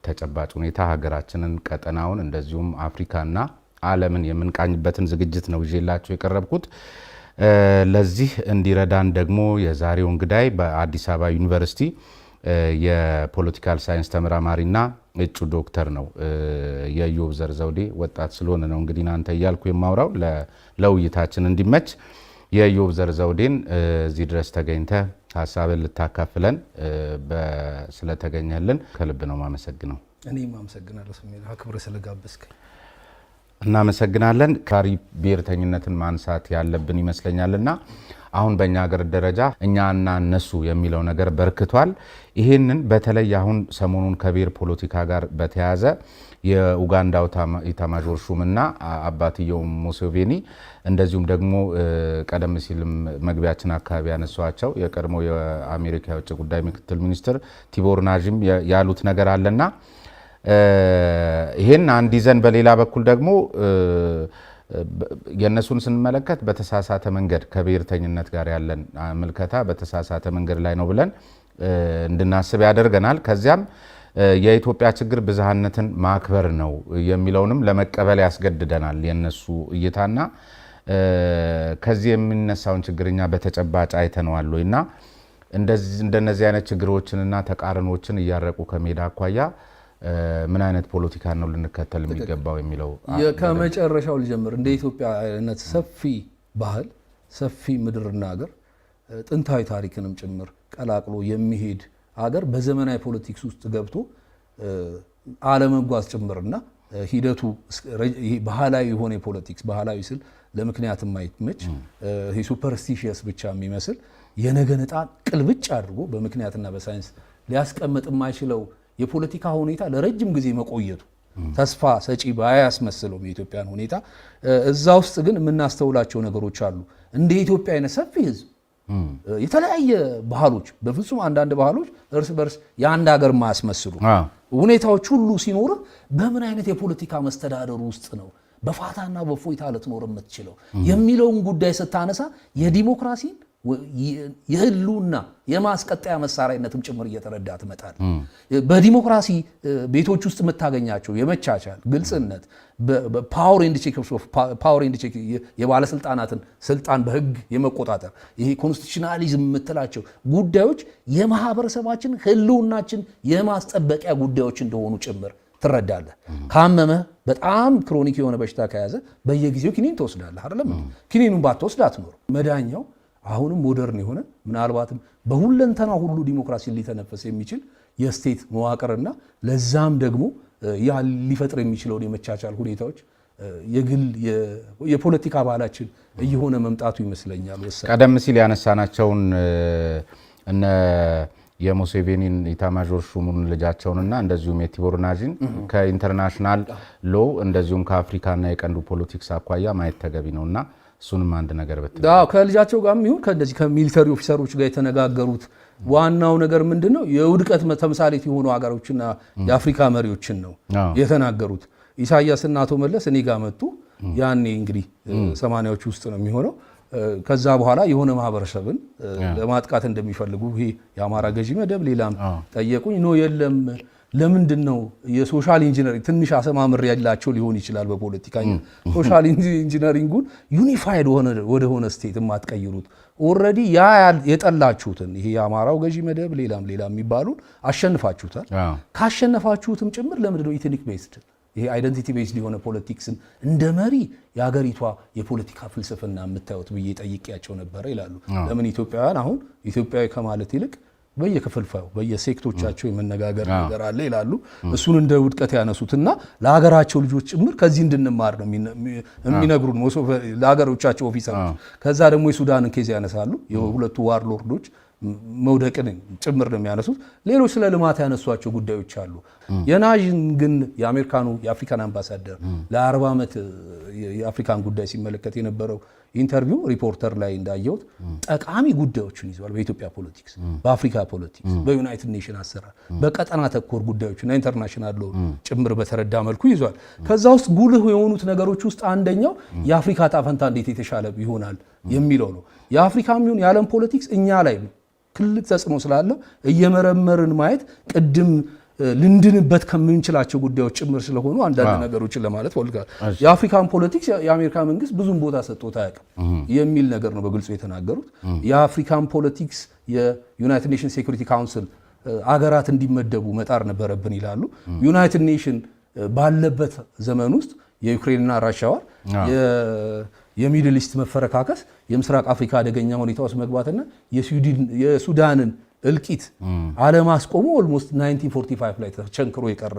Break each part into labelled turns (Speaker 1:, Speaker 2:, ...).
Speaker 1: ተጨባጭ ሁኔታ ሀገራችንን ቀጠናውን እንደዚሁም አፍሪካና ዓለምን የምንቃኝበትን ዝግጅት ነው ይዤላችሁ የቀረብኩት። ለዚህ እንዲረዳን ደግሞ የዛሬው እንግዳይ በአዲስ አበባ ዩኒቨርሲቲ የፖለቲካል ሳይንስ ተመራማሪና እጩ ዶክተር ነው። የኢዮብ ዘርዘውዴ ወጣት ስለሆነ ነው እንግዲህ እናንተ እያልኩ የማውራው ለውይይታችን እንዲመች የኢዮብ ዘርዘውዴን እዚህ ድረስ ተገኝተ ሐሳብን ልታካፍለን ስለተገኘልን ከልብ ነው ማመሰግነው።
Speaker 2: እኔም አመሰግናለሁ ስሜን አክብረ ስለጋበዝከኝ።
Speaker 1: እናመሰግናለን። ካሪ ብሔርተኝነትን ማንሳት ያለብን ይመስለኛልና አሁን በእኛ ሀገር ደረጃ እኛና እነሱ የሚለው ነገር በርክቷል። ይሄንን በተለይ አሁን ሰሞኑን ከብሔር ፖለቲካ ጋር በተያያዘ የኡጋንዳው ኢታማዦር ሹምና አባትየው ሙሴቬኒ እንደዚሁም ደግሞ ቀደም ሲልም መግቢያችን አካባቢ ያነሷቸው የቀድሞ የአሜሪካ የውጭ ጉዳይ ምክትል ሚኒስትር ቲቦር ናጅም ያሉት ነገር አለና ይሄን አንድ ይዘን በሌላ በኩል ደግሞ የነሱን ስንመለከት በተሳሳተ መንገድ ከብሔርተኝነት ጋር ያለን ምልከታ በተሳሳተ መንገድ ላይ ነው ብለን እንድናስብ ያደርገናል። ከዚያም የኢትዮጵያ ችግር ብዝሃነትን ማክበር ነው የሚለውንም ለመቀበል ያስገድደናል የነሱ እይታና ከዚህ የሚነሳውን ችግርኛ በተጨባጭ አይተነዋል ወይና እንደነዚህ አይነት ችግሮችንና ተቃርኖችን እያረቁ ከሜዳ አኳያ ምን አይነት ፖለቲካ ነው ልንከተል የሚገባው የሚለው
Speaker 2: ከመጨረሻው ልጀምር። እንደ ኢትዮጵያ አይነት ሰፊ ባህል ሰፊ ምድርና ሀገር ጥንታዊ ታሪክንም ጭምር ቀላቅሎ የሚሄድ ሀገር በዘመናዊ ፖለቲክስ ውስጥ ገብቶ አለመጓዝ ጭምርና ሂደቱ ባህላዊ የሆነ ፖለቲክስ ባህላዊ ስል ለምክንያት የማይመች ሱፐርስቲሺየስ ብቻ የሚመስል የነገን ዕጣ ቅልብጭ አድርጎ በምክንያትና በሳይንስ ሊያስቀምጥ የማይችለው የፖለቲካ ሁኔታ ለረጅም ጊዜ መቆየቱ ተስፋ ሰጪ ባያስመስለው የኢትዮጵያን ሁኔታ እዛ ውስጥ ግን የምናስተውላቸው ነገሮች አሉ። እንደ ኢትዮጵያ አይነት ሰፊ ህዝብ የተለያየ ባህሎች በፍጹም አንዳንድ ባህሎች እርስ በርስ የአንድ ሀገር ማያስመስሉ ሁኔታዎች ሁሉ ሲኖር በምን አይነት የፖለቲካ መስተዳደሩ ውስጥ ነው በፋታና በፎይታ ልትኖር የምትችለው የሚለውን ጉዳይ ስታነሳ የዲሞክራሲን የህልውና የማስቀጠያ መሳሪያነትም ጭምር እየተረዳ ትመጣል። በዲሞክራሲ ቤቶች ውስጥ የምታገኛቸው የመቻቻል ግልጽነት ፓወር ኤንድ ቼክ የባለስልጣናትን ስልጣን በህግ የመቆጣጠር ይሄ ኮንስቲቱሽናሊዝም የምትላቸው ጉዳዮች የማህበረሰባችን ህልውናችን የማስጠበቂያ ጉዳዮች እንደሆኑ ጭምር ትረዳለህ። ካመመ በጣም ክሮኒክ የሆነ በሽታ ከያዘ በየጊዜው ኪኒን ትወስዳለህ አይደለም? ኪኒኑን ባትወስድ አትኖር። መዳኛው አሁንም ሞደርን የሆነ ምናልባትም በሁለንተና ሁሉ ዲሞክራሲን ሊተነፈስ የሚችል የስቴት መዋቅርና ለዛም ደግሞ ያ ሊፈጥር የሚችለውን የመቻቻል ሁኔታዎች የግል የፖለቲካ ባህላችን እየሆነ መምጣቱ ይመስለኛል።
Speaker 1: ቀደም ሲል ያነሳናቸውን እነ የሙሴቬኒን ኢታማዦር ሹሙን ልጃቸውንና እንደዚሁም የቲቦር ናጅን ከኢንተርናሽናል ሎ እንደዚሁም ከአፍሪካና የቀንዱ ፖለቲክስ አኳያ ማየት ተገቢ ነውና እሱንም አንድ ነገር በትዳው
Speaker 2: ከልጃቸው ጋርም ይሁን ከእንደዚህ ከሚሊተሪ ኦፊሰሮች ጋር የተነጋገሩት ዋናው ነገር ምንድነው የውድቀት ተምሳሌት የሆኑ ሀገሮችና የአፍሪካ መሪዎችን ነው የተናገሩት። ኢሳያስና አቶ መለስ እኔ ጋር መጡ። ያኔ እንግዲህ 80ዎች ውስጥ ነው የሚሆነው። ከዛ በኋላ የሆነ ማህበረሰብን ለማጥቃት እንደሚፈልጉ ይሄ የአማራ ገዢ መደብ ሌላም ጠየቁኝ። ነው የለም ለምንድን ነው የሶሻል ኢንጂነሪንግ ትንሽ አሰማምር ያላቸው ሊሆን ይችላል በፖለቲካኛ ሶሻል ኢንጂነሪንጉን ዩኒፋይድ ወደ ሆነ ስቴት ማትቀይሩት ኦሬዲ ያ የጠላችሁትን ይሄ የአማራው ገዢ መደብ ሌላም የሚባሉን አሸንፋችሁታል። ካሸነፋችሁትም ጭምር ለምንድን ነው ኢትኒክ ቤስድ ይሄ አይደንቲቲ ቤስድ የሆነ ፖለቲክስን እንደ መሪ የሀገሪቷ የፖለቲካ ፍልስፍና የምታዩት ብዬ ጠይቄያቸው ነበር ይላሉ። ለምን ኢትዮጵያውያን አሁን ኢትዮጵያዊ ከማለት ይልቅ በየክፍልፋዩ በየሴክቶቻቸው የመነጋገር ነገር አለ ይላሉ። እሱን እንደ ውድቀት ያነሱትና ለሀገራቸው ልጆች ጭምር ከዚህ እንድንማር ነው የሚነግሩን ለሀገሮቻቸው ኦፊሰሮች። ከዛ ደግሞ የሱዳንን ኬዝ ያነሳሉ። የሁለቱ ዋርሎርዶች መውደቅን ጭምር ነው የሚያነሱት። ሌሎች ስለ ልማት ያነሷቸው ጉዳዮች አሉ። የናዥን ግን የአሜሪካኑ የአፍሪካን አምባሳደር ለ40 ዓመት የአፍሪካን ጉዳይ ሲመለከት የነበረው ኢንተርቪው ሪፖርተር ላይ እንዳየሁት ጠቃሚ ጉዳዮችን ይዟል። በኢትዮጵያ ፖለቲክስ፣ በአፍሪካ ፖለቲክስ፣ በዩናይትድ ኔሽን አሰራር፣ በቀጠና ተኮር ጉዳዮችና ኢንተርናሽናል ሎ ጭምር በተረዳ መልኩ ይዟል። ከዛ ውስጥ ጉልህ የሆኑት ነገሮች ውስጥ አንደኛው የአፍሪካ ጣፈንታ እንዴት የተሻለ ይሆናል የሚለው ነው። የአፍሪካም ይሁን የዓለም ፖለቲክስ እኛ ላይ ትልቅ ተጽዕኖ ስላለው እየመረመርን ማየት ቅድም ልንድንበት ከምንችላቸው ጉዳዮች ጭምር ስለሆኑ አንዳንድ ነገሮችን ለማለት ፈልጋለሁ። የአፍሪካን ፖለቲክስ የአሜሪካ መንግስት ብዙም ቦታ ሰጥቶት አያውቅም የሚል ነገር ነው በግልጹ የተናገሩት። የአፍሪካን ፖለቲክስ የዩናይትድ ኔሽንስ ሴኩሪቲ ካውንስል አገራት እንዲመደቡ መጣር ነበረብን ይላሉ። ዩናይትድ ኔሽን ባለበት ዘመን ውስጥ የዩክሬንና ራሽያ ዋር፣ የሚድል ኢስት መፈረካከስ፣ የምስራቅ አፍሪካ አደገኛ ሁኔታ ውስጥ መግባትና የሱዳንን እልቂት አለማስቆሙ ኦልሞስት 1945 ላይ ተቸንክሮ የቀረ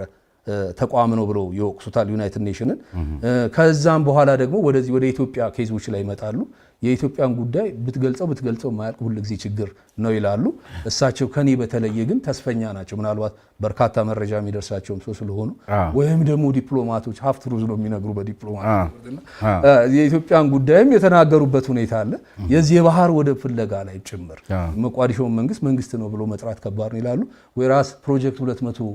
Speaker 2: ተቋም ነው ብለው ይወቅሱታል ዩናይትድ ኔሽንን። ከዛም በኋላ ደግሞ ወደዚህ ወደ ኢትዮጵያ ኬዞች ላይ ይመጣሉ። የኢትዮጵያን ጉዳይ ብትገልጸው ማያልቅ ሁሉ ጊዜ ችግር ነው ይላሉ። እሳቸው ከኔ በተለየ ግን ተስፈኛ ናቸው። ምናልባት በርካታ መረጃ የሚደርሳቸውም ሰው ስለሆኑ ወይም ደግሞ ዲፕሎማቶች ሀፍት ሩዝ ነው የሚነግሩ በዲፕሎማት የኢትዮጵያን ጉዳይም የተናገሩበት ሁኔታ አለ። የዚህ የባህር ወደብ ፍለጋ ላይ ጭምር ሞቃዲሾውን መንግስት ነው ብሎ መጥራት ከባድ ነው ይላሉ። ወይራስ ፕሮጀክት 200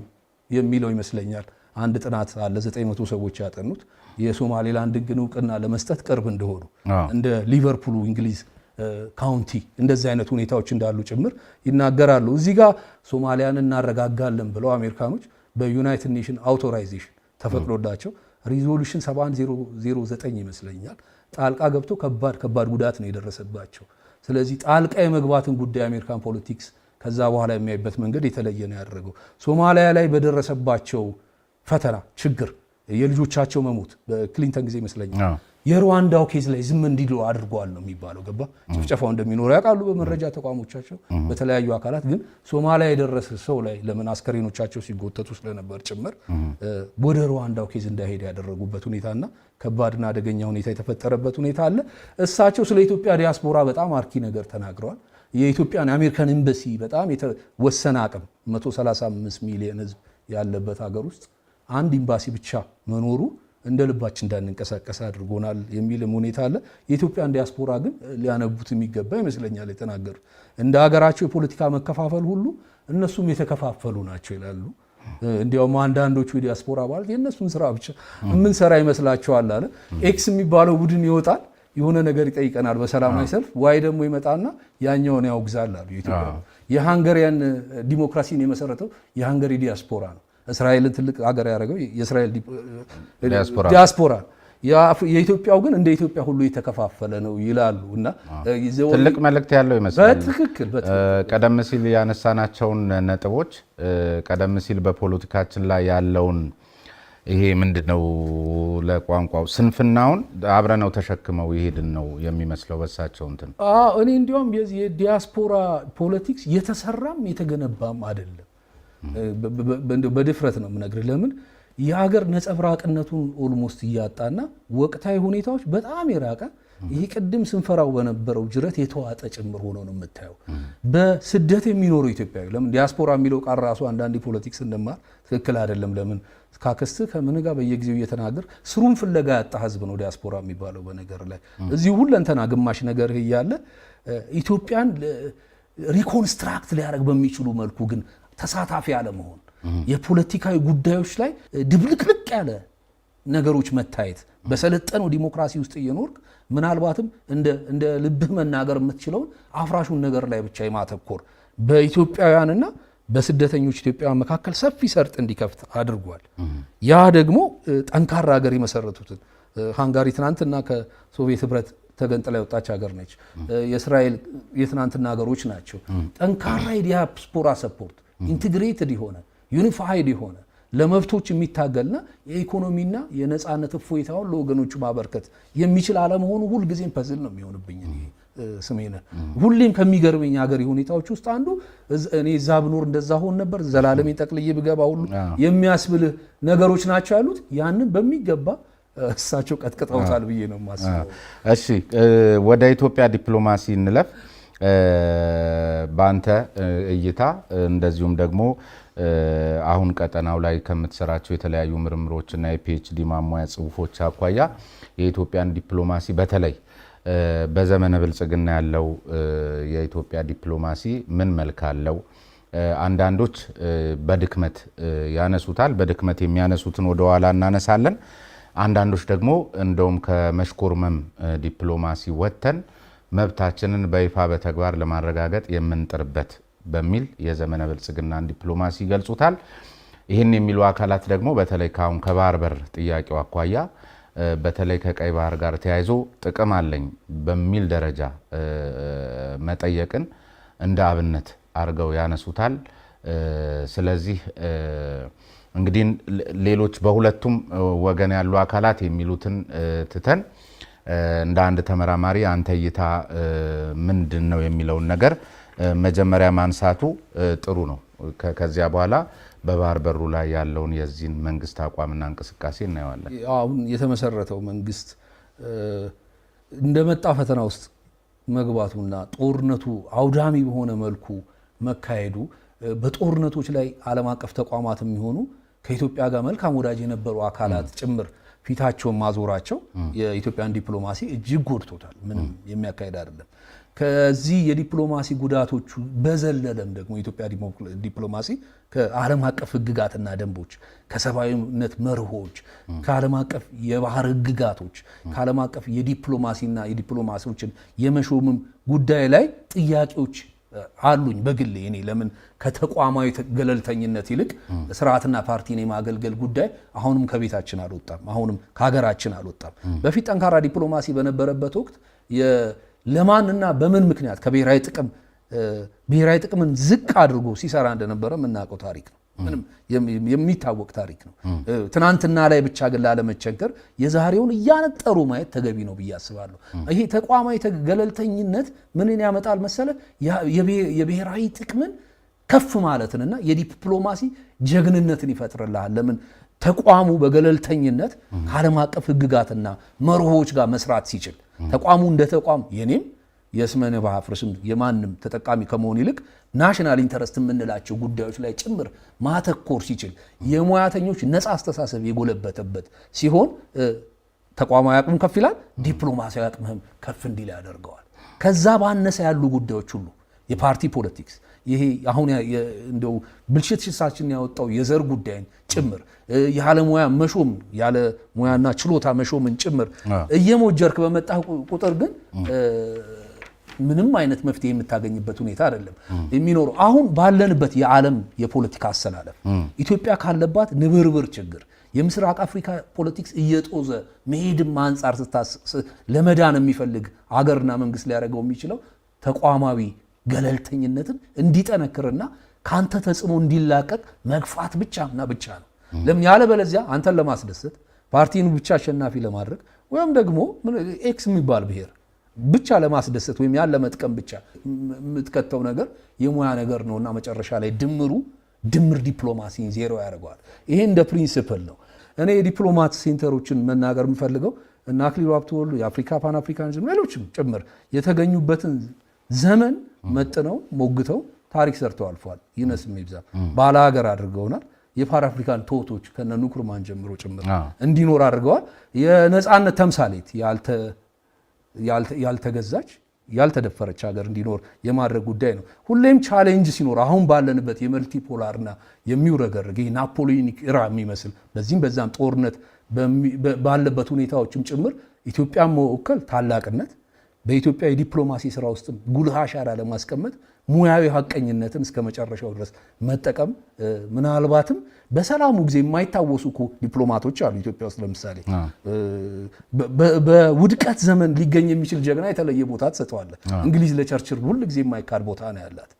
Speaker 2: የሚለው ይመስለኛል አንድ ጥናት አለ 900 ሰዎች ያጠኑት የሶማሌላንድ ግን እውቅና ለመስጠት ቅርብ እንደሆኑ እንደ ሊቨርፑሉ እንግሊዝ ካውንቲ እንደዚህ አይነት ሁኔታዎች እንዳሉ ጭምር ይናገራሉ። እዚህ ጋር ሶማሊያን እናረጋጋለን ብለው አሜሪካኖች በዩናይትድ ኔሽን አውቶራይዜሽን ተፈቅዶላቸው ሪዞሉሽን 7109 ይመስለኛል ጣልቃ ገብቶ ከባድ ጉዳት ነው የደረሰባቸው። ስለዚህ ጣልቃ የመግባትን ጉዳይ አሜሪካን ፖለቲክስ ከዛ በኋላ የሚያይበት መንገድ የተለየ ነው ያደረገው። ሶማሊያ ላይ በደረሰባቸው ፈተና ችግር የልጆቻቸው መሞት በክሊንተን ጊዜ ይመስለኛል የሩዋንዳው ኬዝ ላይ ዝም እንዲሉ አድርገዋል ነው የሚባለው። ገባ ጭፍጨፋው እንደሚኖር ያውቃሉ በመረጃ ተቋሞቻቸው በተለያዩ አካላት። ግን ሶማሊያ የደረሰ ሰው ላይ ለምን አስከሬኖቻቸው ሲጎተቱ ስለነበር ጭምር ወደ ሩዋንዳው ኬዝ እንዳይሄድ ያደረጉበት ሁኔታና ከባድና አደገኛ ሁኔታ የተፈጠረበት ሁኔታ አለ። እሳቸው ስለ ኢትዮጵያ ዲያስፖራ በጣም አርኪ ነገር ተናግረዋል። የኢትዮጵያን የአሜሪካን ኤምባሲ በጣም የተወሰነ አቅም 135 ሚሊዮን ህዝብ ያለበት ሀገር ውስጥ አንድ ኤምባሲ ብቻ መኖሩ እንደ ልባችን እንዳንንቀሳቀስ አድርጎናል የሚልም ሁኔታ አለ። የኢትዮጵያን ዲያስፖራ ግን ሊያነቡት የሚገባ ይመስለኛል የተናገሩት። እንደ ሀገራቸው የፖለቲካ መከፋፈል ሁሉ እነሱም የተከፋፈሉ ናቸው ይላሉ። እንዲያውም አንዳንዶቹ የዲያስፖራ አባላት የእነሱን ስራ ብቻ የምንሰራ ይመስላቸዋል አለ። ኤክስ የሚባለው ቡድን ይወጣል የሆነ ነገር ይጠይቀናል በሰላማዊ ሰልፍ፣ ዋይ ደግሞ ይመጣና ያኛውን ያወግዛል አሉ። ኢትዮጵያ የሃንጋሪያን ዲሞክራሲን የመሰረተው የሃንጋሪ ዲያስፖራ ነው። እስራኤልን ትልቅ ሀገር ያደረገው የእስራኤል ዲያስፖራ ነው። የኢትዮጵያው ግን እንደ ኢትዮጵያ ሁሉ የተከፋፈለ ነው ይላሉ። እና
Speaker 1: ትልቅ መልእክት ያለው ይመስላል።
Speaker 2: በትክክል
Speaker 1: ቀደም ሲል ያነሳናቸውን ነጥቦች ቀደም ሲል በፖለቲካችን ላይ ያለውን ይሄ ምንድነው ለቋንቋው ስንፍናውን አብረነው ተሸክመው ይሄድን ነው የሚመስለው በሳቸው እንትን።
Speaker 2: እኔ እንዲያውም የዚህ የዲያስፖራ ፖለቲክስ የተሰራም የተገነባም አይደለም። በድፍረት ነው የምነግርህ። ለምን የሀገር ነጸብራቅነቱን ኦልሞስት እያጣና ወቅታዊ ሁኔታዎች በጣም የራቀ ይሄ ቅድም ስንፈራው በነበረው ጅረት የተዋጠ ጭምር ሆኖ ነው የምታየው። በስደት የሚኖረው ኢትዮጵያዊ ለምን ዲያስፖራ የሚለው ቃል ራሱ አንዳንድ ፖለቲክስ እንደማር ትክክል አይደለም። ለምን ካክስት ከምን ጋር በየጊዜው እየተናገር ስሩን ፍለጋ ያጣ ህዝብ ነው ዲያስፖራ የሚባለው። በነገር ላይ እዚህ ሁለንተና ግማሽ ነገር እያለ ኢትዮጵያን ሪኮንስትራክት ሊያደርግ በሚችሉ መልኩ ግን ተሳታፊ አለመሆን፣ የፖለቲካዊ ጉዳዮች ላይ ድብልቅልቅ ያለ ነገሮች መታየት፣ በሰለጠነው ዲሞክራሲ ውስጥ እየኖርክ ምናልባትም እንደ ልብህ መናገር የምትችለውን አፍራሹን ነገር ላይ ብቻ የማተኮር በኢትዮጵያውያንና በስደተኞች ኢትዮጵያውያን መካከል ሰፊ ሰርጥ እንዲከፍት አድርጓል። ያ ደግሞ ጠንካራ ሀገር የመሰረቱትን ሃንጋሪ ትናንትና ከሶቪየት ህብረት ተገንጥላ የወጣች ሀገር ነች። የእስራኤል የትናንትና ሀገሮች ናቸው። ጠንካራ የዲያስፖራ ሰፖርት ኢንቴግሬትድ የሆነ ዩኒፋይድ የሆነ ለመብቶች የሚታገልና የኢኮኖሚና የነፃነት እፎይታውን ለወገኖቹ ማበርከት የሚችል አለመሆኑ ሁልጊዜም ፐዝል ነው የሚሆንብኝ። ስሜነ ሁሌም ከሚገርመኝ ሀገር ሁኔታዎች ውስጥ አንዱ እኔ እዛ ብኖር እንደዛ ሆን ነበር ዘላለሜን ጠቅልዬ ብገባ ሁሉ የሚያስብልህ ነገሮች ናቸው ያሉት። ያንን በሚገባ እሳቸው ቀጥቅጠውታል ብዬ ነው የማስበው።
Speaker 1: እሺ ወደ ኢትዮጵያ ዲፕሎማሲ እንለፍ። በአንተ እይታ እንደዚሁም ደግሞ አሁን ቀጠናው ላይ ከምትሰራቸው የተለያዩ ምርምሮችና የፒኤችዲ ማሟያ ጽሁፎች አኳያ የኢትዮጵያን ዲፕሎማሲ በተለይ በዘመነ ብልጽግና ያለው የኢትዮጵያ ዲፕሎማሲ ምን መልክ አለው? አንዳንዶች በድክመት ያነሱታል። በድክመት የሚያነሱትን ወደ ኋላ እናነሳለን። አንዳንዶች ደግሞ እንደውም ከመሽኮርመም ዲፕሎማሲ ወጥተን መብታችንን በይፋ በተግባር ለማረጋገጥ የምንጥርበት በሚል የዘመነ ብልጽግናን ዲፕሎማሲ ይገልጹታል። ይህን የሚሉ አካላት ደግሞ በተለይ ካሁን ከባህር በር ጥያቄው አኳያ በተለይ ከቀይ ባህር ጋር ተያይዞ ጥቅም አለኝ በሚል ደረጃ መጠየቅን እንደ አብነት አድርገው ያነሱታል። ስለዚህ እንግዲህ ሌሎች በሁለቱም ወገን ያሉ አካላት የሚሉትን ትተን እንደ አንድ ተመራማሪ አንተ እይታ ምንድነው የሚለውን ነገር መጀመሪያ ማንሳቱ ጥሩ ነው። ከዚያ በኋላ በባህር በሩ ላይ ያለውን የዚህን መንግስት አቋምና እንቅስቃሴ እናየዋለን።
Speaker 2: አሁን የተመሰረተው መንግስት እንደመጣ ፈተና ውስጥ መግባቱና ጦርነቱ አውዳሚ በሆነ መልኩ መካሄዱ በጦርነቶች ላይ ዓለም አቀፍ ተቋማት የሚሆኑ ከኢትዮጵያ ጋር መልካም ወዳጅ የነበሩ አካላት ጭምር ፊታቸውን ማዞራቸው የኢትዮጵያን ዲፕሎማሲ እጅግ ጎድቶታል። ምንም የሚያካሄድ አይደለም። ከዚህ የዲፕሎማሲ ጉዳቶቹ በዘለለም ደግሞ የኢትዮጵያ ዲፕሎማሲ ከዓለም አቀፍ ህግጋትና ደንቦች፣ ከሰብአዊነት መርሆች፣ ከዓለም አቀፍ የባህር ህግጋቶች፣ ከዓለም አቀፍ የዲፕሎማሲና የዲፕሎማሲዎችን የመሾምም ጉዳይ ላይ ጥያቄዎች አሉኝ በግሌ። እኔ ለምን ከተቋማዊ ገለልተኝነት ይልቅ ስርዓትና ፓርቲን የማገልገል ጉዳይ አሁንም ከቤታችን አልወጣም፣ አሁንም ከሀገራችን አልወጣም። በፊት ጠንካራ ዲፕሎማሲ በነበረበት ወቅት ለማንና በምን ምክንያት ከብሔራዊ ጥቅምን ዝቅ አድርጎ ሲሰራ እንደነበረ የምናውቀው ታሪክ ነው። ምንም የሚታወቅ ታሪክ ነው። ትናንትና ላይ ብቻ ግን ላለመቸገር የዛሬውን እያነጠሩ ማየት ተገቢ ነው ብዬ አስባለሁ። ይሄ ተቋማዊ ገለልተኝነት ምንን ያመጣል መሰለ? የብሔራዊ ጥቅምን ከፍ ማለትንና የዲፕሎማሲ ጀግንነትን ይፈጥርልሃል። ለምን ተቋሙ በገለልተኝነት ከዓለም አቀፍ ህግጋትና መርሆች ጋር መስራት ሲችል ተቋሙ እንደ ተቋም የኔም የስመነ ባፍርስም የማንም ተጠቃሚ ከመሆን ይልቅ ናሽናል ኢንተረስት የምንላቸው ጉዳዮች ላይ ጭምር ማተኮር ሲችል የሙያተኞች ነፃ አስተሳሰብ የጎለበተበት ሲሆን ተቋማዊ አቅሙ ከፍ ይላል፣ ዲፕሎማሲያዊ አቅምህም ከፍ እንዲል ያደርገዋል። ከዛ ባነሰ ያሉ ጉዳዮች ሁሉ የፓርቲ ፖለቲክስ ይሄ አሁን እንደው ብልሽት ሽሳችን ያወጣው የዘር ጉዳይን ጭምር ያለ ሙያ መሾም ያለ ሙያና ችሎታ መሾምን ጭምር እየሞጀርክ በመጣ ቁጥር ግን ምንም አይነት መፍትሄ የምታገኝበት ሁኔታ አይደለም የሚኖረው። አሁን ባለንበት የዓለም የፖለቲካ አሰላለፍ ኢትዮጵያ ካለባት ንብርብር ችግር የምስራቅ አፍሪካ ፖለቲክስ እየጦዘ መሄድም አንጻር ለመዳን የሚፈልግ አገርና መንግስት ሊያደርገው የሚችለው ተቋማዊ ገለልተኝነትን እንዲጠነክርና ካንተ ተጽዕኖ እንዲላቀቅ መግፋት ብቻና ብቻ ነው። ለምን ያለበለዚያ አንተን ለማስደሰት ፓርቲን ብቻ አሸናፊ ለማድረግ ወይም ደግሞ ኤክስ የሚባል ብሔር ብቻ ለማስደሰት ወይም ያለ መጥቀም ብቻ የምትከተው ነገር የሙያ ነገር ነውና መጨረሻ ላይ ድምር ዲፕሎማሲን ዜሮ ያደርገዋል። ይሄ እንደ ፕሪንሲፕል ነው። እኔ የዲፕሎማት ሴንተሮችን መናገር የምፈልገው እና አክሊሉ ሀብተወልድ የአፍሪካ ፓን አፍሪካኒዝም ሌሎችም ጭምር የተገኙበትን ዘመን መጥነው ሞግተው ታሪክ ሰርተው አልፏል። ይነስም ይብዛ ባለ ሀገር አድርገውናል። የፓን አፍሪካን ቶቶች ከነ ኑክሩማን ጀምሮ ጭምር እንዲኖር አድርገዋል። የነፃነት ተምሳሌት ያልተገዛች ያልተደፈረች ሀገር እንዲኖር የማድረግ ጉዳይ ነው። ሁሌም ቻሌንጅ ሲኖር አሁን ባለንበት የመልቲፖላርና የሚውረገርግ ናፖሊዮኒክ ኢራ የሚመስል በዚህም በዛም ጦርነት ባለበት ሁኔታዎችም ጭምር ኢትዮጵያን መወከል ታላቅነት፣ በኢትዮጵያ የዲፕሎማሲ ስራ ውስጥም ጉልህ አሻራ ለማስቀመጥ ሙያዊ ሀቀኝነትን እስከ መጨረሻው ድረስ መጠቀም ምናልባትም በሰላሙ ጊዜ የማይታወሱ እኮ ዲፕሎማቶች አሉ ኢትዮጵያ ውስጥ። ለምሳሌ በውድቀት ዘመን ሊገኝ የሚችል ጀግና የተለየ ቦታ ትሰጠዋለህ። እንግሊዝ ለቸርችል ሁል ጊዜ የማይካድ ቦታ ነው ያላት።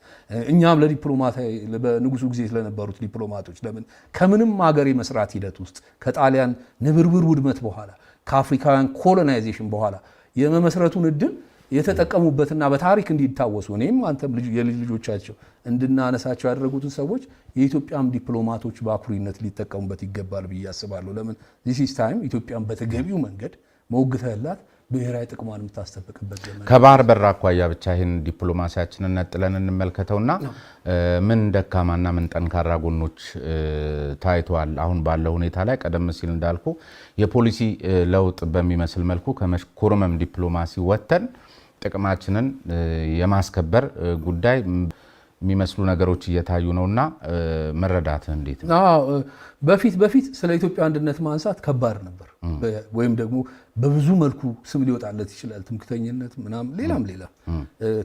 Speaker 2: እኛም ለዲፕሎማት በንጉሱ ጊዜ ስለነበሩት ዲፕሎማቶች ለምን ከምንም ሀገር የመስራት ሂደት ውስጥ ከጣሊያን ንብርብር ውድመት በኋላ ከአፍሪካውያን ኮሎናይዜሽን በኋላ የመመስረቱን እድል የተጠቀሙበትና በታሪክ እንዲታወሱ እኔም አንተም የልጅ ልጆቻቸው እንድናነሳቸው ያደረጉትን ሰዎች የኢትዮጵያም ዲፕሎማቶች በአኩሪነት ሊጠቀሙበት ይገባል ብዬ አስባለሁ። ለምን ዚስ ኢዝ ታይም ኢትዮጵያን በተገቢው መንገድ መውግተህላት ብሔራዊ ጥቅሟን የምታስጠብቅበት ዘመን።
Speaker 1: ከባህር በር አኳያ ብቻ ይህን ዲፕሎማሲያችንን ነጥለን እንመልከተውና ምን ደካማና ምን ጠንካራ ጎኖች ታይተዋል አሁን ባለው ሁኔታ ላይ? ቀደም ሲል እንዳልኩ የፖሊሲ ለውጥ በሚመስል መልኩ ከመሽኮርመም ዲፕሎማሲ ወጥተን ጥቅማችንን የማስከበር ጉዳይ የሚመስሉ ነገሮች እየታዩ ነውና መረዳት እንዴት ነው?
Speaker 2: በፊት ስለ ኢትዮጵያ አንድነት ማንሳት ከባድ ነበር፣ ወይም ደግሞ በብዙ መልኩ ስም ሊወጣለት ይችላል። ትምክተኝነት ምናምን፣ ሌላም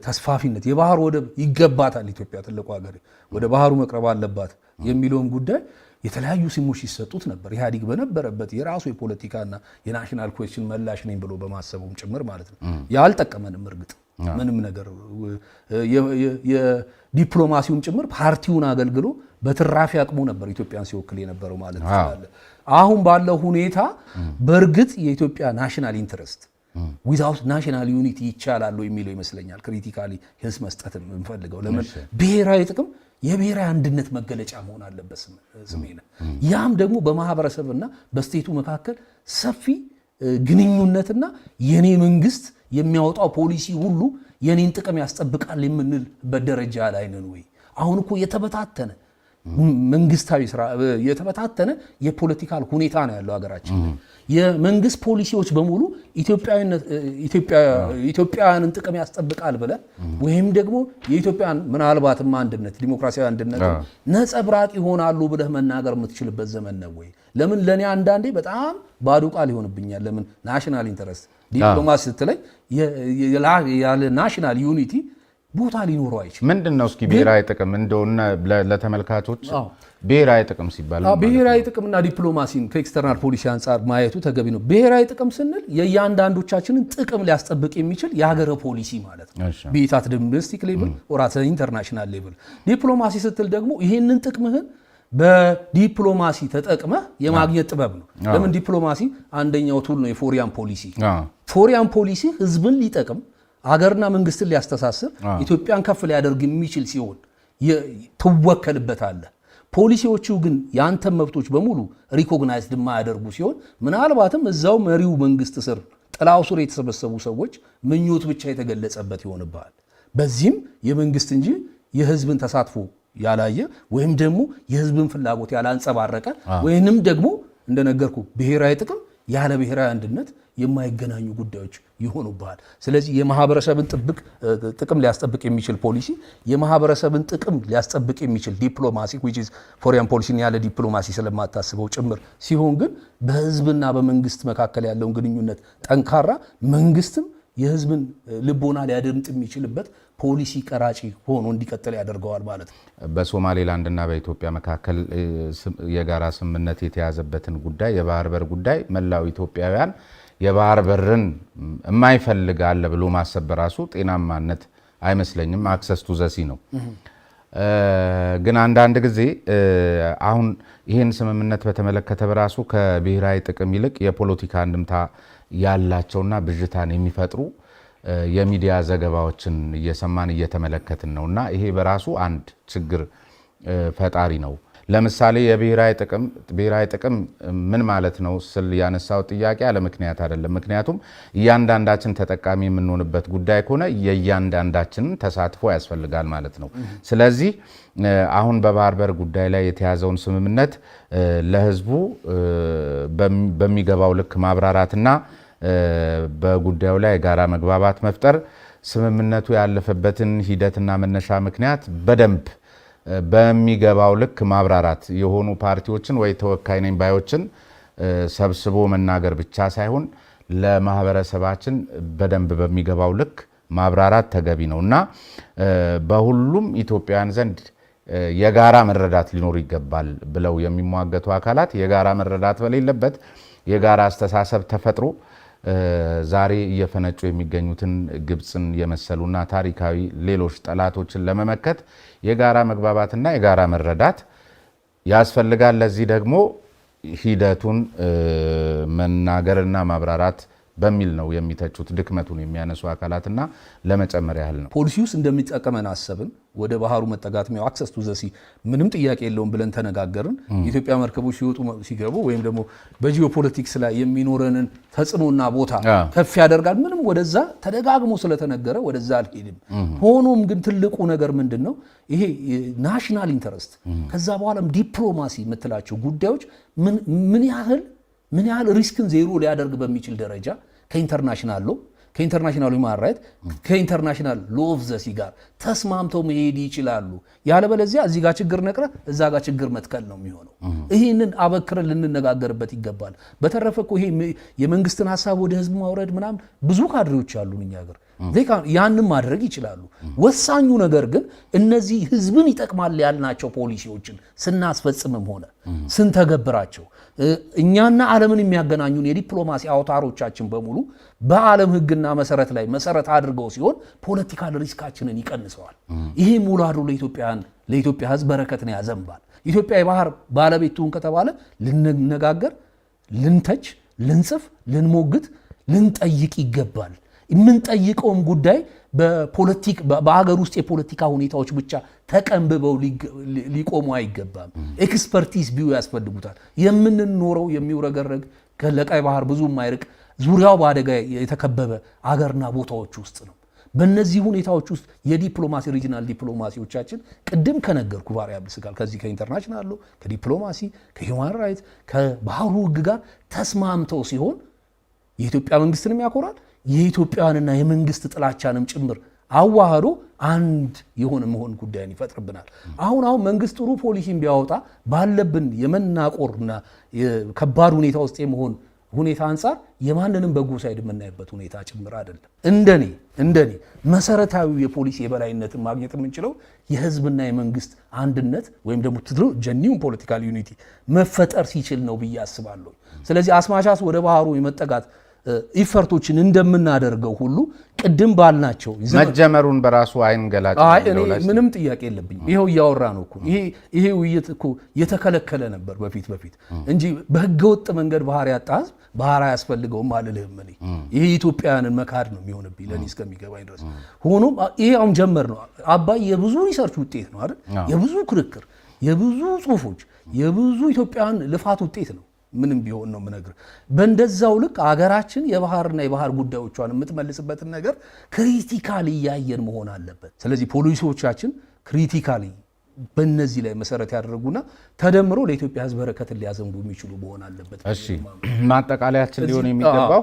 Speaker 2: ተስፋፊነት፣ የባህር ወደብ ይገባታል ኢትዮጵያ ትልቁ ሀገር ወደ ባህሩ መቅረብ አለባት የሚለውም ጉዳይ የተለያዩ ስሞች ሲሰጡት ነበር። ኢህአዲግ በነበረበት የራሱ የፖለቲካና የናሽናል ኩዌስችን መላሽ ነኝ ብሎ በማሰቡም ጭምር ማለት ነው። ያልጠቀመንም እርግጥ ምንም ነገር የዲፕሎማሲውም ጭምር ፓርቲውን አገልግሎ በትራፊ አቅሙ ነበር ኢትዮጵያን ሲወክል የነበረው ማለት ይችላል። አሁን ባለው ሁኔታ በእርግጥ የኢትዮጵያ ናሽናል ኢንትረስት ዊዛውት ናሽናል ዩኒቲ ይቻላል የሚለው ይመስለኛል ክሪቲካሊ ሂንስ መስጠት የምንፈልገው። ለምን ብሔራዊ ጥቅም የብሔራዊ አንድነት መገለጫ መሆን አለበት ስሜነ። ያም ደግሞ በማህበረሰብና በስቴቱ መካከል ሰፊ ግንኙነትና የኔ መንግስት የሚያወጣው ፖሊሲ ሁሉ የኔን ጥቅም ያስጠብቃል የምንልበት ደረጃ ላይ ነን ወይ? አሁን እኮ የተበታተነ መንግስታዊ ስራ የተበታተነ የፖለቲካል ሁኔታ ነው ያለው ሀገራችን። የመንግስት ፖሊሲዎች በሙሉ ኢትዮጵያውያንን ጥቅም ያስጠብቃል ብለ ወይም ደግሞ የኢትዮጵያን ምናልባትም አንድነት ዲሞክራሲያዊ አንድነት ነጸብራቅ ይሆናሉ ብለህ መናገር የምትችልበት ዘመን ነው ወይ? ለምን ለኔ አንዳንዴ በጣም ባዶ ቃል ይሆንብኛል። ለምን ናሽናል ኢንተረስት ዲፕሎማሲ ስትለኝ ያለ ናሽናል ዩኒቲ ቦታ ሊኖረው አይችልም። ምንድነው እስኪ ብሔራዊ ጥቅም እንደሆነ ለተመልካቾች ብሔራዊ ጥቅም ሲባል ብሔራዊ ጥቅምና ዲፕሎማሲን ከኤክስተርናል ፖሊሲ አንጻር ማየቱ ተገቢ ነው። ብሔራዊ ጥቅም ስንል የእያንዳንዶቻችንን ጥቅም ሊያስጠብቅ የሚችል የሀገረ ፖሊሲ ማለት ነው። ቢታት ዶሜስቲክ ሌቭል ኦር አት ኢንተርናሽናል ሌቭል። ዲፕሎማሲ ስትል ደግሞ ይሄንን ጥቅምህን በዲፕሎማሲ ተጠቅመህ የማግኘት ጥበብ ነው። ለምን ዲፕሎማሲ አንደኛው ቱል ነው የፎሪያን ፖሊሲ። ፎሪያን ፖሊሲ ህዝብን ሊጠቅም አገርና መንግስትን ሊያስተሳስር ኢትዮጵያን ከፍ ሊያደርግ የሚችል ሲሆን ትወከልበታለህ። ፖሊሲዎቹ ግን የአንተን መብቶች በሙሉ ሪኮግናይዝድ የማያደርጉ ሲሆን ምናልባትም እዛው መሪው መንግስት ስር ጥላው ስር የተሰበሰቡ ሰዎች ምኞት ብቻ የተገለጸበት ይሆንብሃል። በዚህም የመንግስት እንጂ የህዝብን ተሳትፎ ያላየ ወይም ደግሞ የህዝብን ፍላጎት ያላንጸባረቀ ወይንም ደግሞ እንደነገርኩ ብሔራዊ ጥቅም ያለ ብሔራዊ አንድነት የማይገናኙ ጉዳዮች ይሆኑብሃል። ስለዚህ የማህበረሰብን ጥቅም ሊያስጠብቅ የሚችል ፖሊሲ፣ የማህበረሰብን ጥቅም ሊያስጠብቅ የሚችል ዲፕሎማሲ which is foreign policy ያለ ዲፕሎማሲ ስለማታስበው ጭምር ሲሆን ግን በህዝብና በመንግስት መካከል ያለውን ግንኙነት ጠንካራ መንግስትም የህዝብን ልቦና ሊያደምጥ የሚችልበት ፖሊሲ ቀራጪ ሆኖ እንዲቀጥል ያደርገዋል ማለት ነው። በሶማሌላንድና በኢትዮጵያ መካከል የጋራ ስምምነት የተያዘበትን ጉዳይ የባህር በር ጉዳይ መላው ኢትዮጵያውያን የባህር በርን የማይፈልግ አለ ብሎ ማሰብ በራሱ ጤናማነት አይመስለኝም። አክሰስ ቱ ዘሲ ነው። ግን አንዳንድ ጊዜ አሁን ይህን ስምምነት በተመለከተ በራሱ ከብሔራዊ ጥቅም ይልቅ የፖለቲካ አንድምታ ያላቸውና ብዥታን የሚፈጥሩ የሚዲያ ዘገባዎችን እየሰማን እየተመለከትን ነውና ይሄ በራሱ አንድ ችግር ፈጣሪ ነው። ለምሳሌ የብሔራዊ ጥቅም ምን ማለት ነው ስል ያነሳው ጥያቄ ያለ ምክንያት አይደለም። ምክንያቱም እያንዳንዳችን ተጠቃሚ የምንሆንበት ጉዳይ ከሆነ የእያንዳንዳችንን ተሳትፎ ያስፈልጋል ማለት ነው። ስለዚህ አሁን በባህር በር ጉዳይ ላይ የተያዘውን ስምምነት ለህዝቡ በሚገባው ልክ ማብራራትና በጉዳዩ ላይ የጋራ መግባባት መፍጠር፣ ስምምነቱ ያለፈበትን ሂደትና መነሻ ምክንያት በደንብ በሚገባው ልክ ማብራራት የሆኑ ፓርቲዎችን ወይ ተወካይ ነኝ ባዮችን ሰብስቦ መናገር ብቻ ሳይሆን ለማህበረሰባችን በደንብ በሚገባው ልክ ማብራራት ተገቢ ነውና በሁሉም ኢትዮጵያውያን ዘንድ የጋራ መረዳት ሊኖር ይገባል ብለው የሚሟገቱ አካላት የጋራ መረዳት በሌለበት የጋራ አስተሳሰብ ተፈጥሮ ዛሬ እየፈነጩ የሚገኙትን ግብፅን የመሰሉና ታሪካዊ ሌሎች ጠላቶችን ለመመከት የጋራ መግባባትና የጋራ መረዳት ያስፈልጋል። ለዚህ ደግሞ ሂደቱን መናገርና ማብራራት በሚል ነው የሚተቹት ድክመቱን የሚያነሱ አካላትና ለመጨመር ያህል ነው። ፖሊሲ ውስጥ እንደሚጠቀመን አሰብን። ወደ ባህሩ መጠጋት ነው አክሰስ ቱ ዘሲ ምንም ጥያቄ የለውም ብለን ተነጋገርን። የኢትዮጵያ መርከቦች ሲወጡ ሲገቡ ወይም ደግሞ በጂኦፖለቲክስ ላይ የሚኖረንን ተጽዕኖና ቦታ ከፍ ያደርጋል። ምንም ወደዛ ተደጋግሞ ስለተነገረ ወደዛ አልሄድም። ሆኖም ግን ትልቁ ነገር ምንድነው? ይሄ ናሽናል ኢንተረስት ከዛ በኋላም ዲፕሎማሲ የምትላቸው ጉዳዮች ምን ያህል ሪስክን ዜሮ ሊያደርግ በሚችል ደረጃ ከኢንተርናሽናል ሎ ከኢንተርናሽናል ሁማን ራይት ከኢንተርናሽናል ሎ ኦፍ ዘ ሲ ጋር ተስማምተው መሄድ ይችላሉ። ያለበለዚያ እዚህ ጋር ችግር ነቅረ እዛ ጋር ችግር መትከል ነው የሚሆነው። ይህንን አበክረን ልንነጋገርበት ይገባል። በተረፈ እኮ ይሄ የመንግስትን ሀሳብ ወደ ህዝብ ማውረድ ምናምን ብዙ ካድሬዎች አሉን እኛ ሀገር። ያንን ማድረግ ይችላሉ። ወሳኙ ነገር ግን እነዚህ ህዝብን ይጠቅማል ያልናቸው ፖሊሲዎችን ስናስፈጽምም ሆነ ስንተገብራቸው እኛና ዓለምን የሚያገናኙን የዲፕሎማሲ አውታሮቻችን በሙሉ በዓለም ህግና መሰረት ላይ መሰረት አድርገው ሲሆን ፖለቲካል ሪስካችንን ይቀንሰዋል። ይሄ ሙላዱ ለኢትዮጵያ ህዝብ በረከትን ያዘንባል። ኢትዮጵያ የባህር ባለቤት ትሁን ከተባለ ልንነጋገር፣ ልንተች፣ ልንጽፍ፣ ልንሞግት፣ ልንጠይቅ ይገባል። የምንጠይቀውም ጉዳይ በአገር ውስጥ የፖለቲካ ሁኔታዎች ብቻ ተቀንብበው ሊቆሙ አይገባም። ኤክስፐርቲዝ ቢዩ ያስፈልጉታል። የምንኖረው የሚውረገረግ ለቀይ ባህር ብዙ የማይርቅ ዙሪያው በአደጋ የተከበበ አገርና ቦታዎች ውስጥ ነው። በእነዚህ ሁኔታዎች ውስጥ የዲፕሎማሲ ሪጂናል ዲፕሎማሲዎቻችን ቅድም ከነገርኩ ቫሪያብል ስጋል ከዚህ ከኢንተርናሽናል ሎ ከዲፕሎማሲ ከሂውማን ራይት ከባህሩ ህግ ጋር ተስማምተው ሲሆን የኢትዮጵያ መንግስትንም ያኮራል፣ የኢትዮጵያውያንና የመንግስት ጥላቻንም ጭምር አዋህዶ አንድ የሆነ መሆን ጉዳይን ይፈጥርብናል። አሁን መንግስት ጥሩ ፖሊሲን ቢያወጣ ባለብን የመናቆርና ከባድ ሁኔታ ውስጥ የመሆን ሁኔታ አንጻር የማንንም በጎ ሳይድ የምናይበት ሁኔታ ጭምር አይደለም። እንደኔ መሰረታዊ የፖሊሲ የበላይነትን ማግኘት የምንችለው የህዝብና የመንግስት አንድነት ወይም ደግሞ ጀኒውን ፖለቲካል ዩኒቲ መፈጠር ሲችል ነው ብዬ አስባለሁ። ስለዚህ አስማሻስ ወደ ባህሩ የመጠጋት ኢፈርቶችን እንደምናደርገው ሁሉ ቅድም ባልናቸው
Speaker 1: መጀመሩን በራሱ አይን ገላጭ
Speaker 2: ምንም ጥያቄ የለብኝም። ይሄው እያወራ ነው እኮ ይሄ ውይይት እኮ የተከለከለ ነበር በፊት እንጂ በህገወጥ መንገድ ባህር ያጣ ህዝብ ባህር አያስፈልገውም አልልህም። ይሄ ኢትዮጵያውያንን መካድ ነው የሚሆንብኝ ለእኔ እስከሚገባኝ ድረስ። ሆኖም ይሄ አሁን ጀመር ነው። አባይ የብዙ ሪሰርች ውጤት ነው አይደል? የብዙ ክርክር፣ የብዙ ጽሁፎች፣ የብዙ ኢትዮጵያውያን ልፋት ውጤት ነው። ምንም ቢሆን ነው የምነግርህ። በእንደዛው ልክ አገራችን የባህርና የባህር ጉዳዮቿን የምትመልስበትን ነገር ክሪቲካሊ እያየን መሆን አለበት። ስለዚህ ፖሊሲዎቻችን ክሪቲካሊ በእነዚህ ላይ መሰረት ያደረጉና ተደምሮ ለኢትዮጵያ ህዝብ በረከትን ሊያዘንቡ የሚችሉ መሆን አለበት።
Speaker 1: እሺ ማጠቃለያችን ሊሆን የሚገባው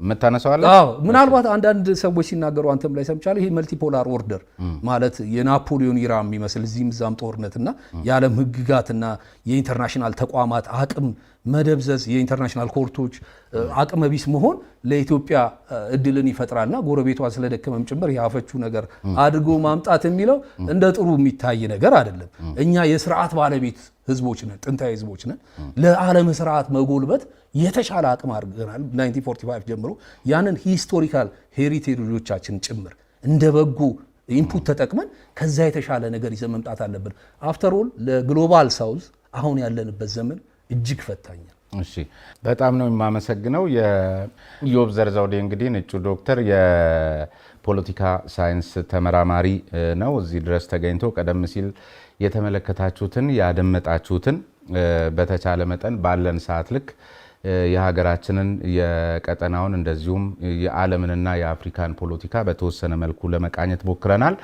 Speaker 1: የምታነሳዋለ
Speaker 2: ምናልባት አንዳንድ ሰዎች ሲናገሩ አንተም ላይ ሰምቻለሁ። ይሄ መልቲፖላር ኦርደር ማለት የናፖሊዮን ኢራ የሚመስል እዚህም እዛም ጦርነትና የዓለም ህግጋትና የኢንተርናሽናል ተቋማት አቅም መደብዘዝ፣ የኢንተርናሽናል ኮርቶች አቅመ ቢስ መሆን ለኢትዮጵያ እድልን ይፈጥራልና ጎረቤቷ ስለደከመም ጭምር ያፈቹ ነገር አድርጎ ማምጣት የሚለው እንደ ጥሩ የሚታይ ነገር አይደለም። እኛ የስርዓት ባለቤት ህዝቦች ነን፣ ጥንታዊ ህዝቦች ነን። ለዓለም ስርዓት መጎልበት የተሻለ አቅም አድርገናል 1945 ጀምሮ። ያንን ሂስቶሪካል ሄሪቴጆቻችን ጭምር እንደ በጎ ኢንፑት ተጠቅመን ከዛ የተሻለ ነገር ይዘን መምጣት አለብን። አፍተር ኦል ለግሎባል ሳውዝ አሁን ያለንበት ዘመን እጅግ ፈታኝ ነው።
Speaker 1: እሺ በጣም ነው የማመሰግነው። የኢዮብ ዘርዘውዴ እንግዲህ እጩ ዶክተር የፖለቲካ ሳይንስ ተመራማሪ ነው። እዚህ ድረስ ተገኝቶ ቀደም ሲል የተመለከታችሁትን ያደመጣችሁትን በተቻለ መጠን ባለን ሰዓት ልክ የሀገራችንን የቀጠናውን እንደዚሁም የዓለምንና የአፍሪካን ፖለቲካ በተወሰነ መልኩ ለመቃኘት ሞክረናል።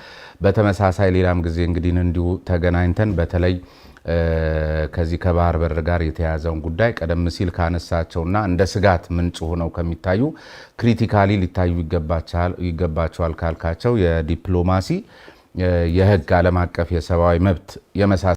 Speaker 1: በተመሳሳይ ሌላም ጊዜ እንግዲህ እንዲሁ ተገናኝተን በተለይ ከዚህ ከባህር በር ጋር የተያዘውን ጉዳይ ቀደም ሲል ካነሳቸውና እንደ ስጋት ምንጭ ሆነው ከሚታዩ ክሪቲካሊ ሊታዩ ይገባቸዋል ካልካቸው የዲፕሎማሲ፣ የህግ፣ ዓለም አቀፍ የሰብአዊ መብት